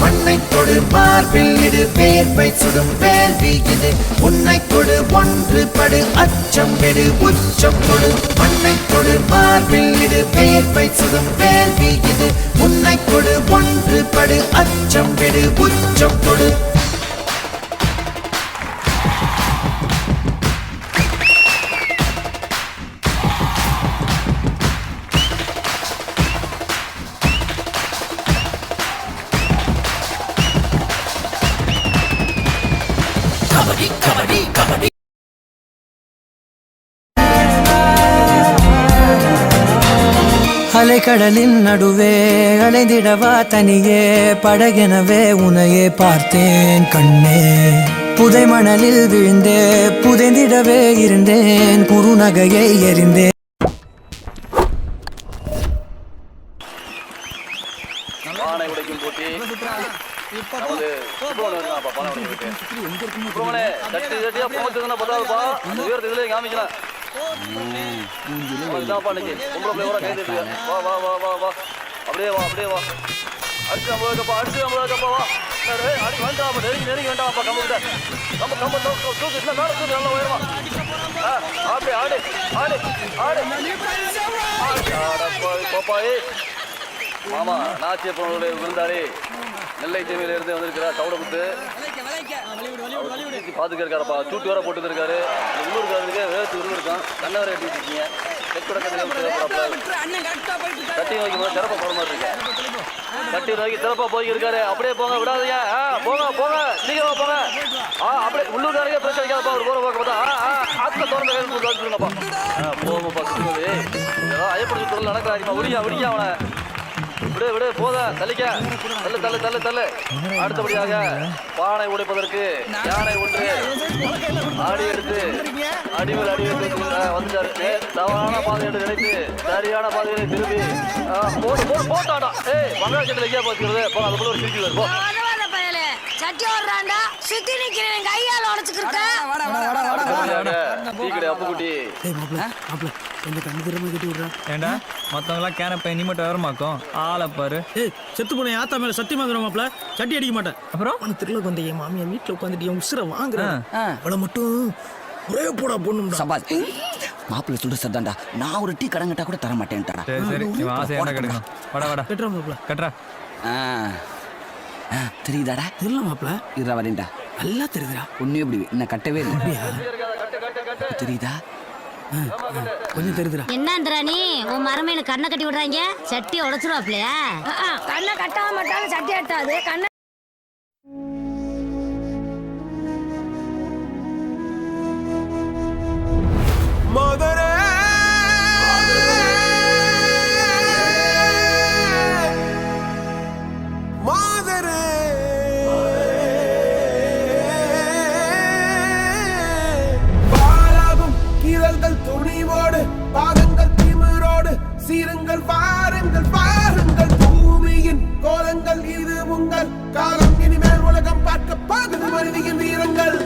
மண்ணை தொடு மார்பில் இடு வேர்வை சுடும் வேள்வி இது உன்னை கொடு ஒன்று படு அச்சம் விடு உச்சம் கொடு மண்ணை தொடு மார்பில் இடு வேர்வை சுடும் வேள்வி இது உன்னை கொடு ஒன்று படு அச்சம் விடு உச்சம் கொடு அலைக்கடலின் நடுவே அலைந்திடவா தனியே படகெனவே உனையே பார்த்தேன் கண்ணே புதை மணலில் விழுந்தே புதைந்திடவே இருந்தேன் குறுநகையை எறிந்தேன் பானை உடைக்கும் போட்டி நமது சுப்பிரமணியம் பானை உடைக்கும் சுப்பிரமணிய தட்டி தட்டியா பொங்கத்துக்குன்னா பத்தாதுப்பா அந்த வீரத்தை இதுலயே காமிக்கலாம் இன்னைக்கு பொம்பளை பிள்ளையோட கை தட்டு வா வா வா வா வா அப்படியே வா அப்படியே வா அடுத்து 50 கப்பா அடுத்து 50 கப்பா வா அடி வேண்டாம் நெருங்கி வேண்டாம்ப்பா கம்பு நம்ம கம்ப தூக்கு இல்லை மேலே தூக்கு நல்லா உயரமா அப்படியே ஆடு ஆடு ஆடு ஆடப்பா பாப்பாயே மாமா நாச்சியப்பனுடைய விருந்தாளி நெல்லை தீமையில இருந்து வந்திருக்கிறார் சவுடமுத்து பாத்துக்க இருக்காருப்பா சூட்டு வர போட்டு இருக்காரு உள்ளூர்காரருக்கு வேறு இருக்கான் கண்ணை வர எட்டி வச்சிருக்கீங்க கட்டி வைக்கும் போது சிறப்பா போற மாதிரி இருக்கு கட்டி வைக்க சிறப்பா போய் இருக்காரு அப்படியே போங்க விடாதீங்க போங்க போங்க சீக்கிரமா போங்க அப்படியே உள்ளூர்காரங்க பிரச்சனை வைக்காதப்பா ஒரு போற பார்க்க பார்த்தா ஆத்துல திறந்த கைப்பா போங்கப்பா சொல்லுவது ஏதோ ஐயப்படி தொழில் நடக்கிறாருப்பா விடியா அவனை விடு விடு போத தள்ளிக்க தள்ளு அடுத்தபடியாக பானை உடைப்பதற்கு யானை ஒன்று ஆடி எடுத்து அடிவில் அடி எடுத்து வந்துட்டாரு தவறான பாதை என்று நினைத்து சரியான பாதையை திரும்பி போட்டாடா வங்காளத்தில் எங்கேயா பார்த்துக்கிறது போ அதுக்குள்ள ஒரு சிரிக்கு போ சட்டி ஓடுறாண்டா சுத்தி நிக்கிறேன் கையால உடைச்சுக்கிட்ட அப்புக்குட்டி ஏண்டா மத்தவங்க எல்லாம் கேனப்ப நீ மட்டும் வரமாக்கும் ஆளை பாரு செத்து போன ஆத்தா மேல சத்தியமா மாப்ள சட்டி அடிக்க மாட்டேன் அப்புறம் திருவிழா வந்த என் மாமியா வீட்டுல உட்காந்துட்டு என் உசுர வாங்குறேன் அவளை மட்டும் ஒரே போடா பொண்ணு சபாஸ் மாப்பிள்ள சொல்ற சத்தாண்டா நான் ஒரு டீ கடங்கட்டா கூட தர மாட்டேன்டா சரி இவன் ஆசை என்ன கிடைக்கணும் வாடா கட்டுறா மாப்ள கட்டுறா தெரியுதாடா தெரியல மாப்ள இருடா வரேன்டா நல்லா தெரியுதுடா ஒண்ணு எப்படி இன்னும் கட்டவே இல்லை தெரியுதா கொஞ்சம் தெரியுதுடா என்னன்றா நீ உன் மரமையில கண்ணை கட்டி விடுறாங்க சட்டி உடைச்சிருவாப்லையா கண்ணை கட்டாம மாட்டாலும் சட்டி அட்டாது கண்ணை துணிவோடு பாதங்கள் திமிரோடு சீருங்கள் பாருங்கள் பூமியின் கோலங்கள் இது உங்கள் காலம் இனிமேல் உலகம் பார்க்க பாதுகாப்பு மனிதன் வீரங்கள்